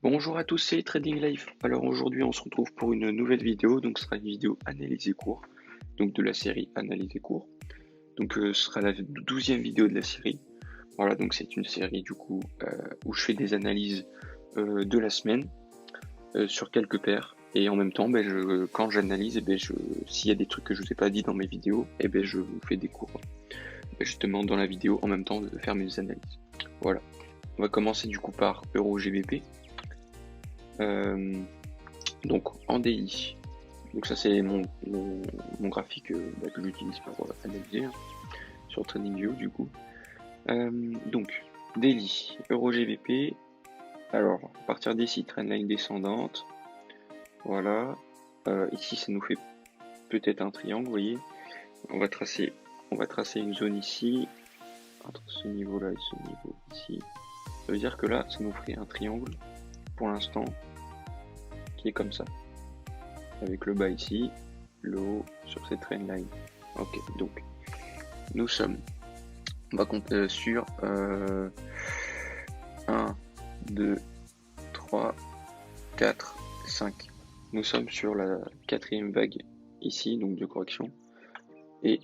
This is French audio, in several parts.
Bonjour à tous, c'est Trading Life. Alors aujourd'hui on se retrouve pour une nouvelle vidéo, donc ce sera une vidéo analyse et cours, donc de la série analyse et cours. Donc ce sera la 12e vidéo de la série. Voilà, donc c'est une série du coup où je fais des analyses de la semaine sur quelques paires. Et en même temps, quand j'analyse, s'il y a des trucs que je vous ai pas dit dans mes vidéos, je vous fais des cours justement dans la vidéo en même temps de faire mes analyses. Voilà. On va commencer du coup par Euro GBP. Donc en daily. Donc ça c'est mon graphique que j'utilise pour analyser sur TradingView du coup. Donc daily, Euro GBP. Alors à partir d'ici, trendline descendante. Voilà. Ici ça nous fait peut-être un triangle, vous voyez. On va tracer une zone ici, entre ce niveau là et ce niveau ici. Ça veut dire que là ça nous ferait un triangle pour l'instant qui est comme ça. Avec le bas ici, le haut sur cette trendline. Ok, donc nous sommes, on va compter sur 1, 2, 3, 4, 5. Nous sommes sur la 4e vague ici, donc de correction. Et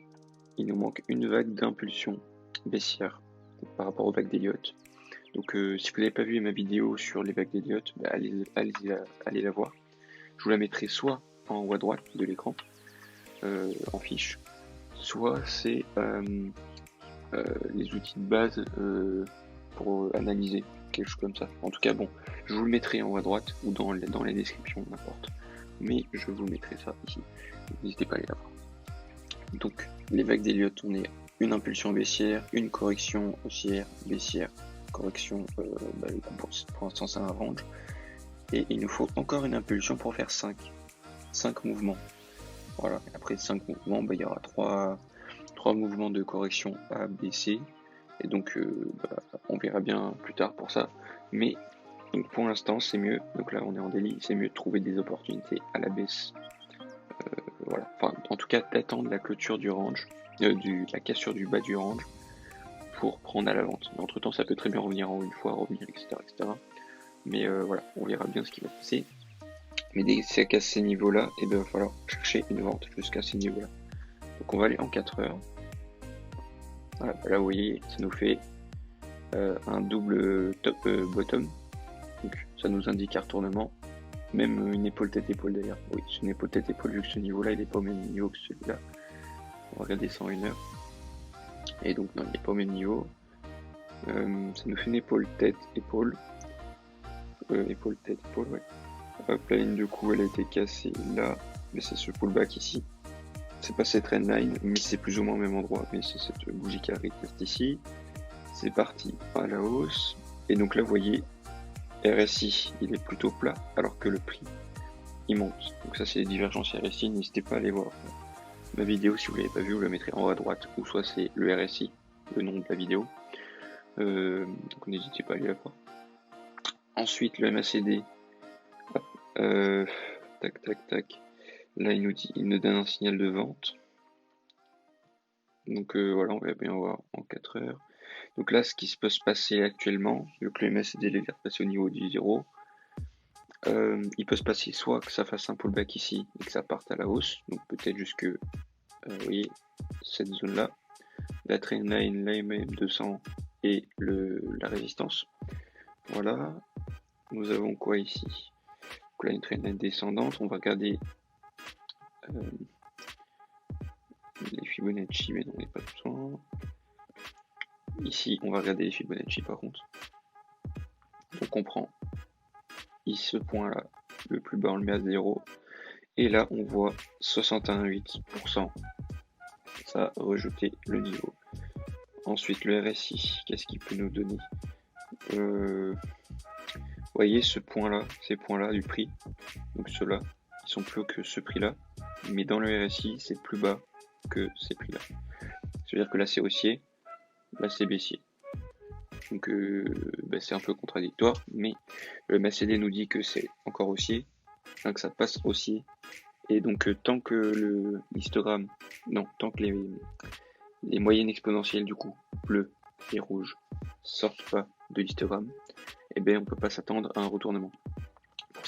il nous manque une vague d'impulsion baissière par rapport aux vagues d'Elliott. Donc si vous n'avez pas vu ma vidéo sur les vagues d'Elliott, allez la voir. Je vous la mettrai soit en haut à droite de l'écran, en fiche, soit c'est les outils de base pour analyser, quelque chose comme ça. En tout cas, bon, je vous le mettrai en haut à droite ou dans les descriptions, n'importe. Mais je vous mettrai ça ici. N'hésitez pas à aller la voir. Donc, les vagues d'Elliott, on est une impulsion baissière, une correction haussière, baissière, correction, pour l'instant c'est un range. Et il nous faut encore une impulsion pour faire 5 mouvements. Voilà, après 5 mouvements, il y aura 3 mouvements de correction à baisser. Et donc on verra bien plus tard pour ça. Mais donc pour l'instant c'est mieux, donc là on est en daily, c'est mieux de trouver des opportunités à la baisse. Voilà, enfin en tout cas d'attendre la clôture du range, la cassure du bas du range pour prendre à la vente. Mais entre temps ça peut très bien revenir en une fois, revenir, etc. Mais voilà, on verra bien ce qui va passer. Mais dès que ça casse ces niveaux-là, il va falloir chercher une vente jusqu'à ces niveaux-là. Donc on va aller en 4 heures. Voilà, là vous voyez, ça nous fait un double top bottom. Donc ça nous indique un retournement. Même une épaule tête-épaule d'ailleurs. Oui, c'est une épaule tête-épaule vu que ce niveau-là il n'est pas au même niveau que celui-là. On va regarder ça en 1 heure. Et donc non, il n'est pas au même niveau. Ça nous fait une épaule tête-épaule. Épaule tête-épaule, ouais. Hop, la ligne de coup elle a été cassée là. Mais c'est ce pullback ici. C'est pas cette trendline, mais c'est plus ou moins au même endroit. Mais c'est cette bougie carrée reste ici. C'est parti à la hausse. Et donc là, vous voyez, RSI, il est plutôt plat, alors que le prix, il monte. Donc ça, c'est les divergences RSI. N'hésitez pas à aller voir ma vidéo. Si vous l'avez pas vu, vous la mettrez en haut à droite. Ou soit c'est le RSI, le nom de la vidéo. Donc n'hésitez pas à aller la voir. Ensuite, le MACD. Tac, tac, tac. Là, il nous donne un signal de vente. Donc voilà, on va bien voir en 4 heures. Donc là, ce qui peut se passer actuellement, vu que le MACD est passé au niveau du 0, il peut se passer soit que ça fasse un pullback ici et que ça parte à la hausse, donc peut-être jusque, vous voyez, cette zone-là, la trendline, la MM200 et la résistance. Voilà, nous avons quoi ici? Donc là, une trendline descendante, on va regarder les Fibonacci, mais on n'a pas besoin. Ici, on va regarder les Fibonacci par contre. Donc on prend ici ce point-là, le plus bas, on le met à 0. Et là, on voit 61,8%. Ça a rejeté le niveau. Ensuite, le RSI, qu'est-ce qu'il peut nous donner? Vous voyez ce point-là, ces points-là du prix. Donc ceux-là, ils sont plus hauts que ce prix-là. Mais dans le RSI, c'est plus bas que ces prix-là. C'est-à-dire que là, c'est haussier. Là, c'est baissier. Donc c'est un peu contradictoire, mais le MACD nous dit que c'est encore haussier, que ça passe haussier, et donc tant que tant que les moyennes exponentielles du coup, bleu et rouge, sortent pas de l'histogramme, on peut pas s'attendre à un retournement.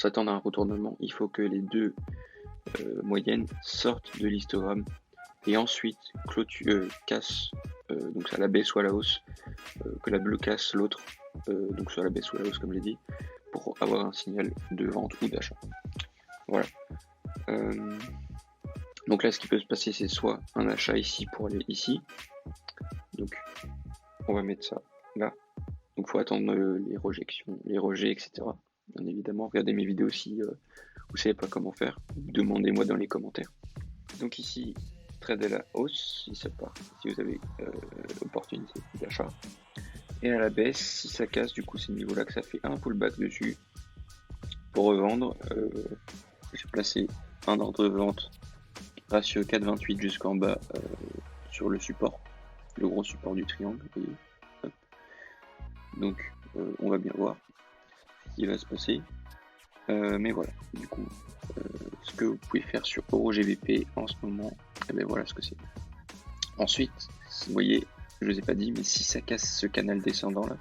s'attendre à un retournement, il faut que les deux moyennes sortent de l'histogramme et ensuite casse, donc soit à la baisse ou à la hausse, que la bleue casse l'autre, donc soit à la baisse ou à la hausse comme je l'ai dit, pour avoir un signal de vente ou d'achat. Voilà. Donc là, ce qui peut se passer, c'est soit un achat ici pour aller ici. Donc, on va mettre ça là. Donc, faut attendre les rejections, les rejets, etc. Bien évidemment, regardez mes vidéos si vous savez pas comment faire. Demandez-moi dans les commentaires. Donc ici, trade à la hausse, si ça part, si vous avez opportunité d'achat. Et à la baisse, si ça casse, du coup, c'est ce niveau-là que ça fait un pullback dessus. Pour revendre, j'ai placé un ordre de vente ratio 4,28 jusqu'en bas sur le support, le gros support du triangle. Et, donc on va bien voir ce qui va se passer. Mais voilà, du coup, ce que vous pouvez faire sur EuroGBP en ce moment, et bien voilà ce que c'est. Ensuite, vous voyez, je ne vous ai pas dit, mais si ça casse ce canal descendant là,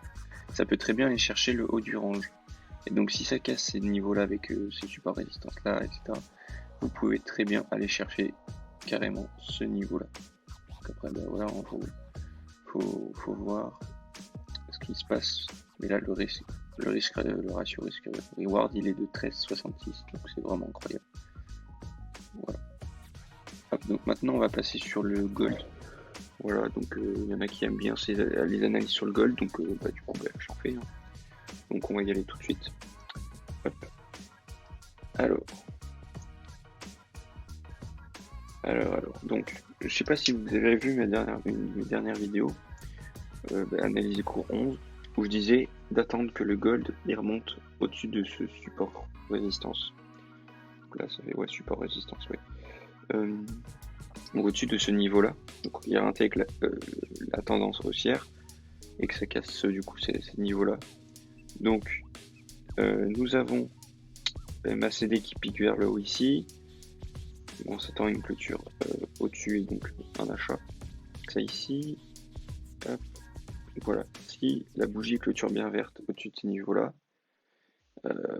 ça peut très bien aller chercher le haut du range. Et donc si ça casse ces niveaux là avec ces supports résistance là, etc., vous pouvez très bien aller chercher carrément ce niveau là. Donc après, ben voilà, faut voir ce qui se passe. Mais là, le ratio risque reward, il est de 13,66, donc c'est vraiment incroyable. Voilà. Hop, donc maintenant, on va passer sur le gold. Voilà, donc il y en a qui aiment bien les analyses sur le gold, donc du coup, j'en fais. Hein. Donc on va y aller tout de suite. Hop. Alors, donc, je sais pas si vous avez vu mes dernières vidéos, analyse cours 11, où je disais d'attendre que le gold il remonte au-dessus de ce support résistance. Donc là, ça fait support résistance, donc au-dessus de ce niveau-là, donc il intègre la tendance haussière et que ça casse du coup ces niveaux-là. Donc nous avons MACD qui pique vers le haut ici. On s'attend à une clôture au-dessus et donc un achat. Ça ici. Hop. Voilà. Si la bougie clôture bien verte au-dessus de ces niveaux-là,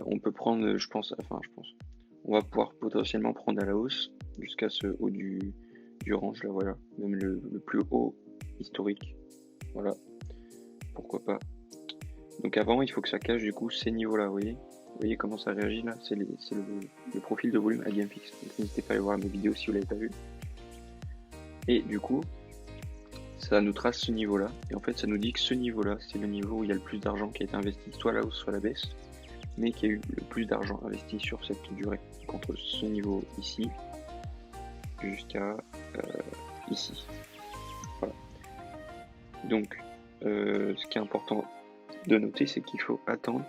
on peut prendre, je pense, on va pouvoir potentiellement prendre à la hausse jusqu'à ce haut du range là, voilà. Même le plus haut historique. Voilà. Pourquoi pas. Donc avant, il faut que ça cache du coup ces niveaux-là, vous voyez comment ça réagit là, c'est le profil de volume à GameFix. Donc n'hésitez pas à aller voir mes vidéos si vous l'avez pas vu. Et du coup, ça nous trace ce niveau-là. Et en fait, ça nous dit que ce niveau-là, c'est le niveau où il y a le plus d'argent qui a été investi, soit à la hausse, soit à la baisse, mais qui a eu le plus d'argent investi sur cette durée. Donc entre ce niveau ici jusqu'à ici. Voilà. Donc, ce qui est important de noter, c'est qu'il faut attendre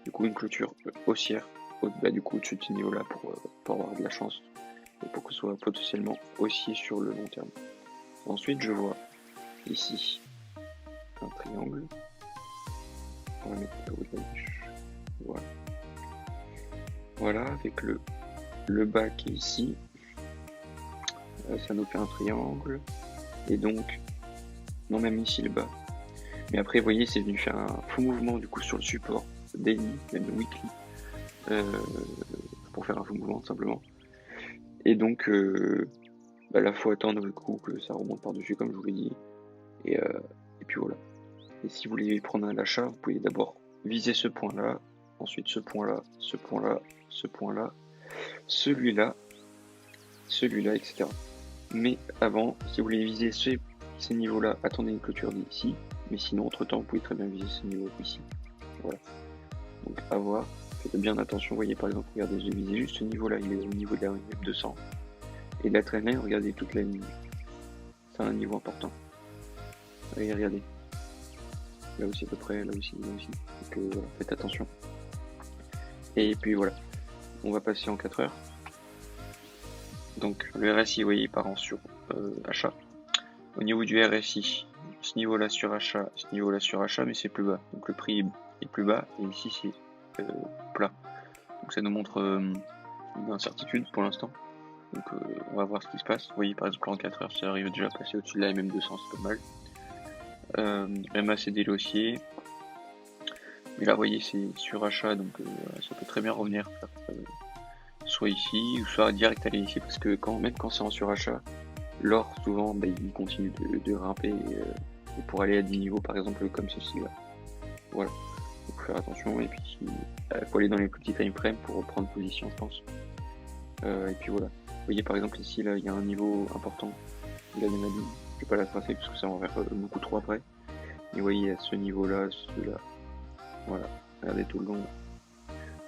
du coup une clôture haussière du coup au-dessus de ce niveau là pour avoir de la chance et pour que ce soit potentiellement haussier sur le long terme. Ensuite je vois ici un triangle, on va mettre le voilà avec le bas qui est ici, ça nous fait un triangle et donc non même ici le bas, mais après vous voyez c'est venu faire un faux mouvement du coup sur le support daily, même weekly, pour faire un faux mouvement simplement. Et donc là faut attendre le coup que ça remonte par dessus comme je vous l'ai dit. Et puis voilà. Et si vous voulez prendre un achat, vous pouvez d'abord viser ce point là, ensuite ce point là, ce point là, ce point là, celui-là, etc. Mais avant, si vous voulez viser ces niveaux là, attendez une clôture d'ici. Mais sinon entre temps vous pouvez très bien viser ce niveau ici. Voilà. Donc à voir, faites bien attention, vous voyez par exemple, regardez, j'ai visé juste ce niveau là, il est au niveau de la M200. Et la trendline, regardez toute la ligne. C'est un niveau important. Allez, regardez. Là aussi à peu près, là aussi. Donc voilà, faites attention. Et puis voilà, on va passer en 4 heures. Donc le RSI, vous voyez, il part en sur achat. Au niveau du RSI, ce niveau-là sur achat, ce niveau-là sur achat, mais c'est plus bas. Donc le prix est plus bas et ici c'est plat. Donc ça nous montre une incertitude pour l'instant. Donc on va voir ce qui se passe. Vous voyez par exemple en 4 heures ça arrive déjà à passer au-dessus de la MM200, c'est pas mal. MACD l'haussier. Mais là, vous voyez, c'est surachat, donc ça peut très bien revenir soit ici, ou soit direct aller ici, parce que même quand c'est en surachat, l'or, souvent, il continue de grimper et pour aller à 10 niveaux, par exemple, comme ceci là. Voilà, il faut faire attention, et puis il faut aller dans les plus petits time frames pour reprendre position, je pense. Et puis voilà. Vous voyez, par exemple, ici, là, il y a un niveau important. Là, il y en a dit, je vais pas la tracer parce que ça va en faire beaucoup trop après. Et vous voyez, à ce niveau-là, celui-là, voilà, regardez tout le long.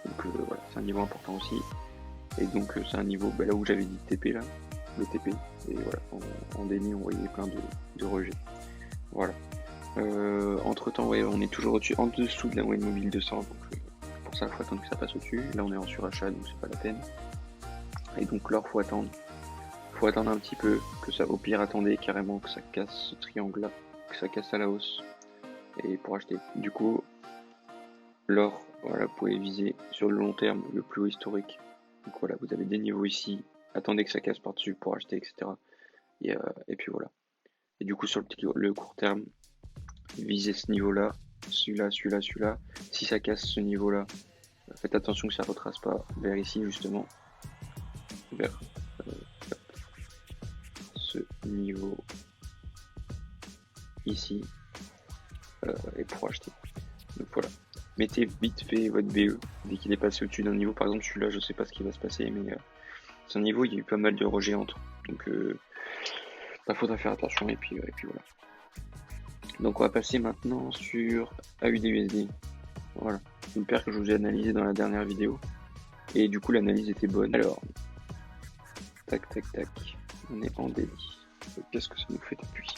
Donc voilà, c'est un niveau important aussi. Et donc c'est un niveau, là où j'avais dit TP là, le TP. Et voilà, en déni on voyait plein de rejets. Voilà. Entre temps, ouais, on est toujours au-dessus, en dessous de la moyenne mobile 200. Donc pour ça, il faut attendre que ça passe au-dessus. Là on est en surachat, donc c'est pas la peine. Et donc l'or, faut attendre. Faut attendre un petit peu, que ça, au pire, attendez carrément que ça casse ce triangle-là, que ça casse à la hausse, et pour acheter. Du coup, l'or, voilà, vous pouvez viser sur le long terme le plus haut historique. Donc voilà, vous avez des niveaux ici, attendez que ça casse par-dessus pour acheter, etc. Et puis voilà. Et du coup, sur le court terme, visez ce niveau-là, celui-là, celui-là, celui-là. Si ça casse ce niveau-là, faites attention que ça ne retrace pas vers ici, justement, vers ce niveau ici, et pour acheter. Donc voilà. Mettez vite fait votre BE dès qu'il est passé au-dessus d'un niveau. Par exemple, celui-là, je sais pas ce qui va se passer, mais c'est un niveau, il y a eu pas mal de rejets entre. Donc, faudra faire attention, et puis voilà. Donc, on va passer maintenant sur AUD-USD. Voilà. Une paire que je vous ai analysée dans la dernière vidéo. Et du coup, l'analyse était bonne. Alors, tac, tac, tac. On est en délit. Qu'est-ce que ça nous fait depuis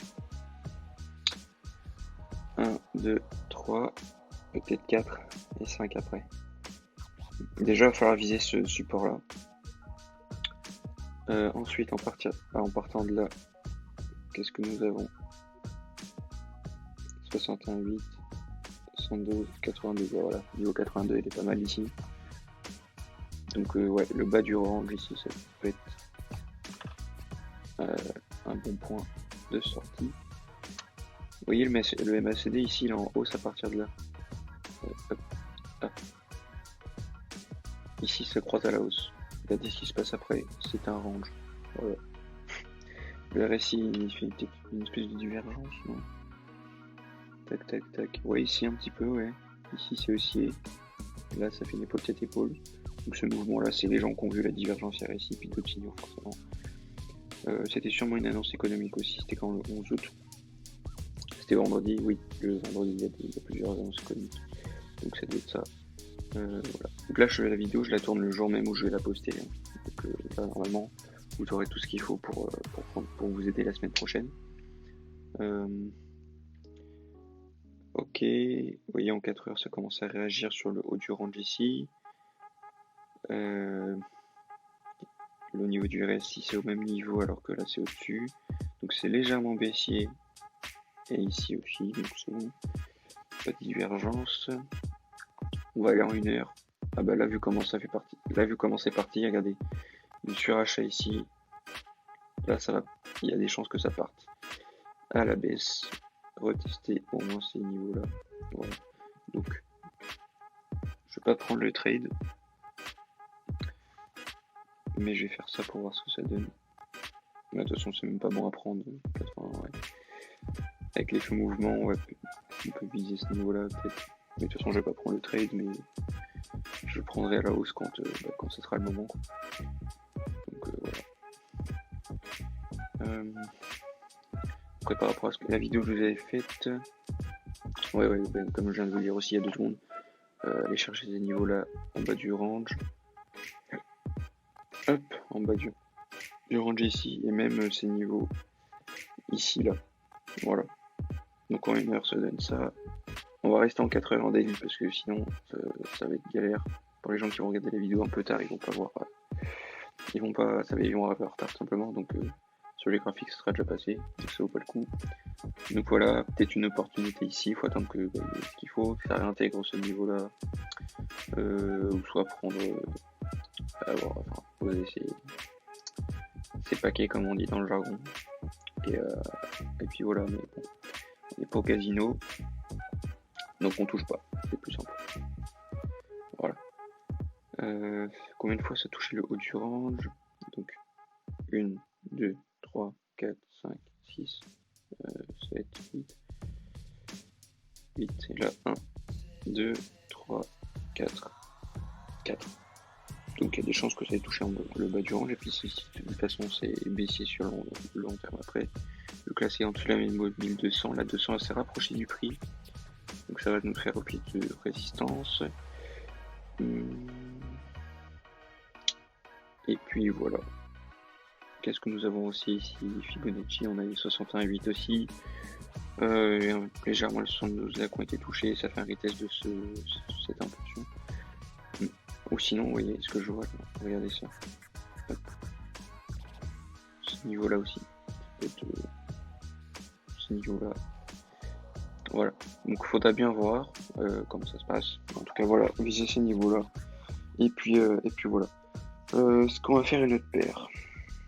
1, 2, 3, peut-être 4 et 5 après. Déjà, il va falloir viser ce support-là. Ensuite, en partant de là, qu'est-ce que nous avons? 61,8, 72, 82, voilà. Niveau 82, il est pas mal ici. Donc, ouais, le bas du range ici, ça peut être un bon point de sortie. Vous voyez le MACD ici, il est en hausse à partir de là. Hop, hop. Ici, ça croise à la hausse. Regardez ce qui se passe après, c'est un range. Voilà. Le RSI, il fait peut-être une espèce de divergence, non? Tac, tac, tac. Ouais, ici un petit peu, ouais. Ici, c'est haussier. Là, ça fait une épaule tête épaule. Donc ce mouvement-là, c'est les gens qui ont vu la divergence RSI, puis d'autres signaux, forcément. C'était sûrement une annonce économique aussi. C'était quand le 11 août. C'était vendredi, oui. Le vendredi, il y a plusieurs annonces économiques. Donc ça devait être ça. Voilà. Donc là, la vidéo, je la tourne le jour même où je vais la poster. Hein. Donc là, normalement, vous aurez tout ce qu'il faut pour vous aider la semaine prochaine. Ok, vous voyez en 4 heures ça commence à réagir sur le haut du range ici. Le niveau du RSI c'est au même niveau alors que là c'est au-dessus. Donc c'est légèrement baissier. Et ici aussi, donc c'est bon. Pas de divergence. On va aller en 1 heure. Ah bah là vu comment ça fait partie. Là vu comment c'est parti, regardez. Une surachat ici. Là ça va. Il y a des chances que ça parte à la baisse. Retester au moins ces niveaux là. Voilà. Donc je vais pas prendre le trade. Mais je vais faire ça pour voir ce que ça donne. Mais de toute façon c'est même pas bon à prendre. 80, ouais. Avec les feux mouvements, ouais, on peut viser ce niveau là peut-être. Mais de toute façon je vais pas prendre le trade, mais je le prendrai à la hausse quand ce sera le moment. Quoi. Donc voilà. Après par rapport à la vidéo que je vous avais faite, ouais, comme je viens de vous le dire aussi il y a 2 secondes, aller chercher ces niveaux là en bas du range. Hop, en bas du range ici, et même ces niveaux ici là. Voilà. Donc en 1 heure ça donne ça. On va rester en 4 heures en daily parce que sinon ça va être galère. Pour les gens qui vont regarder la vidéo un peu tard, ils vont pas voir. Ils vont arriver en retard simplement. Donc sur les graphiques ça sera déjà passé. Donc ça vaut pas le coup. Donc voilà, peut-être une opportunité ici. Il faut attendre que ce qu'il faut, que ça réintègre ce niveau là. Ou soit prendre poser ces paquets comme on dit dans le jargon. Et puis voilà, mais bon, on n'est pas au casino, donc on touche pas. c'est plus simple. Voilà. Combien de fois ça touchait le haut du range? Donc 1, 2, 3, 4, 5, 6, 7, 8. 8, et là 1, 2, 3, 4, 4. Donc il y a des chances que ça ait touché le bas du range, et puis si de toute façon c'est baissier sur le long terme après. Donc là c'est en dessous de la même 1200, la 200 assez rapprochée du prix. Donc ça va nous faire repli de résistance. Et puis voilà. Qu'est-ce que nous avons aussi ici? Fibonacci, on a les 61,8 aussi. Légèrement le 72 là qui ont été touchés, ça fait un retest de cette impulsion. Ou sinon, vous voyez ce que je vois là, regardez ça. Hop. Ce niveau là aussi. Ce niveau là. Voilà. Donc il faudra bien voir comment ça se passe. En tout cas voilà, viser ces niveaux là. Et puis voilà. Ce qu'on va faire une autre paire.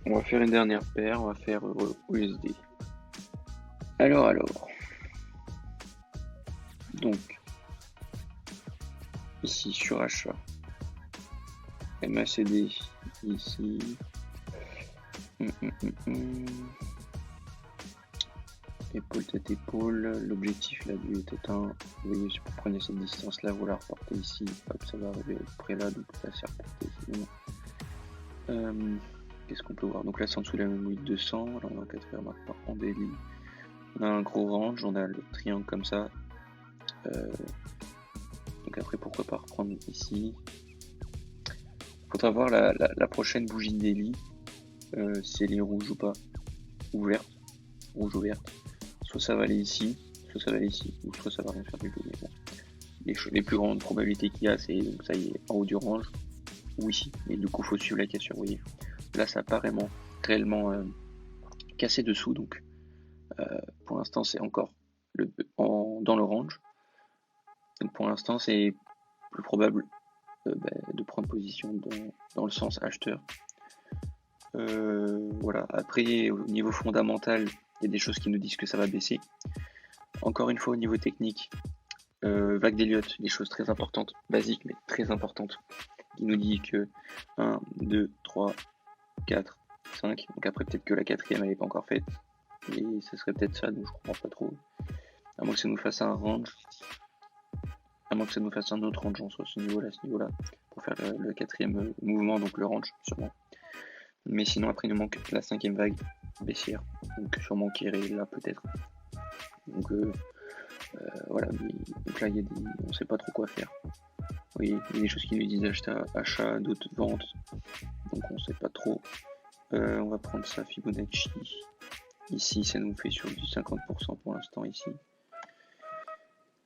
On va faire une dernière paire, on va faire USD. Alors. Donc, ici sur achat, MACD, ici, épaule tête épaule, l'objectif là du est atteint. Vous voyez, si vous prenez cette distance là, vous la reportez ici, hop, ça va arriver à peu près là, donc là c'est reporté, c'est bon. Qu'est-ce qu'on peut voir? Donc là c'est en dessous de la même 8200, là on est en 4 heures maintenant en daily. On a un gros range, on a le triangle comme ça. Donc après pourquoi pas reprendre ici. Faudra voir la prochaine bougie de daily, si elle est rouge ou pas, ou verte, rouge ou verte. Soit ça va aller ici, soit ça va aller ici, ou soit ça va rien faire du tout. Mais bon. Les plus grandes probabilités qu'il y a, c'est donc ça y est en haut du range, ou ici. Et du coup faut suivre la cassure, vous voyez. Là ça a pas réellement cassé dessous, donc pour l'instant c'est encore dans le range. Donc pour l'instant c'est plus probable de prendre position dans le sens acheteur. Voilà. Après au niveau fondamental, il y a des choses qui nous disent que ça va baisser. Encore une fois au niveau technique, vague d'Elliott, des choses très importantes, basiques mais très importantes, qui nous dit que 1, 2, 3, 4, 5, donc après peut-être que la quatrième elle n'est pas encore faite, et ce serait peut-être ça, donc je comprends pas trop, à moins que ça nous fasse un range, à moins que ça nous fasse un autre range, soit ce niveau-là, pour faire le quatrième mouvement, donc le range sûrement. Mais sinon après il nous manque la cinquième vague baissière, donc sûrement qui irait là peut-être. Donc voilà, donc là il y a on sait pas trop quoi faire. Vous voyez, il y a des choses qui nous disent achat, d'autres vente, donc on sait pas trop. On va prendre ça Fibonacci. Ici ça nous fait sur du 50% pour l'instant ici.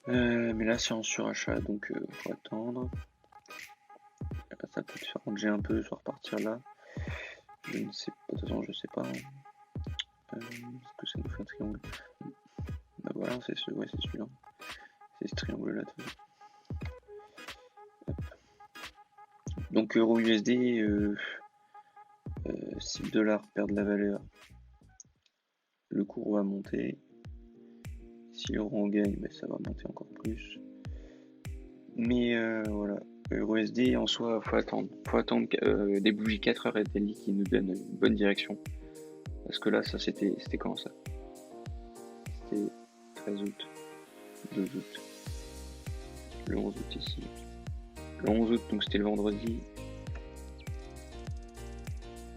Mais là c'est en surachat, donc faut attendre. Là, ça peut se faire ranger un peu, soit repartir là. Je ne sais pas, de toute façon je sais pas. Est-ce que ça nous fait un triangle? Bah voilà, c'est celui-là. C'est ce triangle là. Donc euro USD, si le dollar perd de la valeur, le cours va monter. Si l'euro en gagne, ben, ça va monter encore plus. Mais voilà, euro USD en soi, faut attendre des bougies 4 heures et daily qui nous donnent une bonne direction. Parce que là, ça c'était quand ça? C'était 13 août, 2 août, le 11 août ici. Le 11 août, donc c'était le vendredi.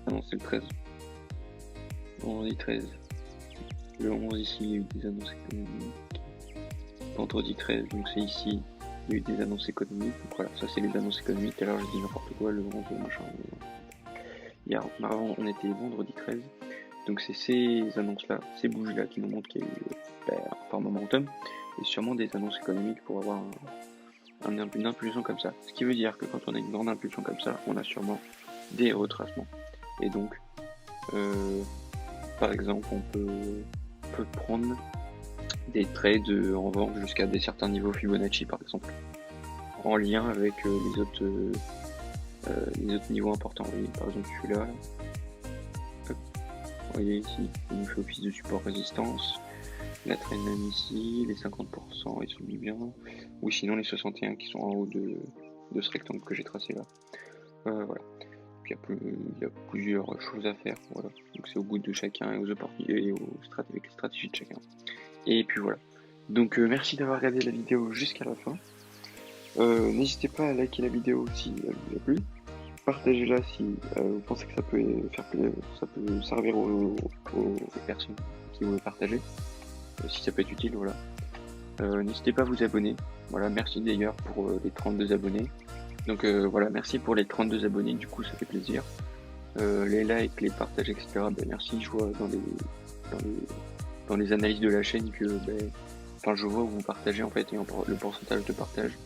Ah non, c'est le 13. Vendredi 13. Le 11 ici, il y a eu des annonces économiques. Vendredi 13, donc c'est ici, il y a eu des annonces économiques. Donc voilà, ça c'est les annonces économiques. Alors je dis n'importe quoi, le 11 machin. Hier, on était vendredi 13. Donc c'est ces annonces-là, ces bougies-là qui nous montrent qu'il y a eu un fort momentum. Et sûrement des annonces économiques pour avoir une impulsion comme ça. Ce qui veut dire que quand on a une grande impulsion comme ça, on a sûrement des retracements. Et donc, par exemple, on peut prendre des trades en vente jusqu'à des certains niveaux Fibonacci, par exemple, en lien avec les autres niveaux importants. Vous voyez, par exemple, celui-là. Vous voyez ici, il nous fait office de support résistance. la traîne même ici, les 50% ils sont mis bien, ou sinon les 61 qui sont en haut de ce rectangle que j'ai tracé là. Voilà. Puis il y a plusieurs choses à faire, voilà. Donc c'est au goût de chacun et avec les stratégies de chacun. Et puis voilà. Donc merci d'avoir regardé la vidéo jusqu'à la fin. N'hésitez pas à liker la vidéo si elle vous a plu. Partagez-la si vous pensez que ça peut servir aux personnes qui vont le partager. Si ça peut être utile, voilà. N'hésitez pas à vous abonner. Voilà, merci d'ailleurs pour les 32 abonnés. Donc voilà, merci pour les 32 abonnés, du coup ça fait plaisir. Les likes, les partages, etc. Merci, je vois dans les analyses de la chaîne que je vois où vous partagez en fait et le pourcentage de partage.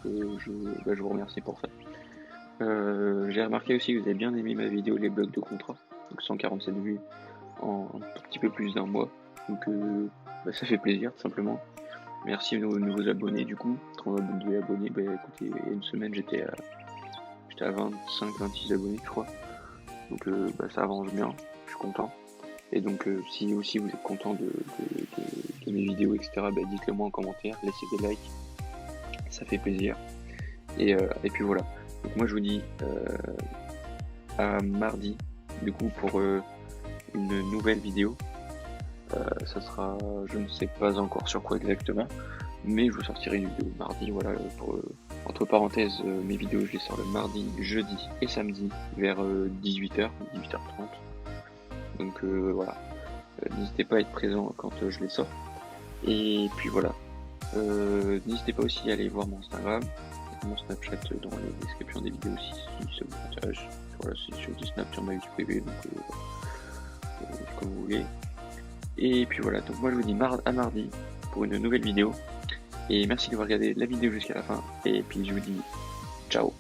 Donc je vous remercie pour ça. J'ai remarqué aussi que vous avez bien aimé ma vidéo les blocs de contrat, donc 147 vues en un tout petit peu plus d'un mois. Donc ça fait plaisir tout simplement. Merci aux nouveaux abonnés du coup, 32 abonnés, écoutez, il y a une semaine j'étais à 25-26 abonnés je crois. Donc ça avance bien, je suis content. Et donc si aussi vous êtes content de mes vidéos, etc., dites-le moi en commentaire, laissez des likes, ça fait plaisir. Et puis voilà. Donc moi je vous dis à mardi du coup pour une nouvelle vidéo. Ça sera, je ne sais pas encore sur quoi exactement, mais je vous sortirai une vidéo mardi, voilà, entre parenthèses, mes vidéos je les sors le mardi, jeudi et samedi vers 18h, 18h30. Donc voilà, n'hésitez pas à être présent quand je les sors. Et puis voilà, n'hésitez pas aussi à aller voir mon Instagram, mon Snapchat dans les descriptions des vidéos si ça vous intéresse. Voilà, c'est sur des snaps sur ma vie privée, donc comme vous voulez. Et puis voilà, donc moi je vous dis à mardi pour une nouvelle vidéo. Et merci d'avoir regardé la vidéo jusqu'à la fin. Et puis je vous dis ciao.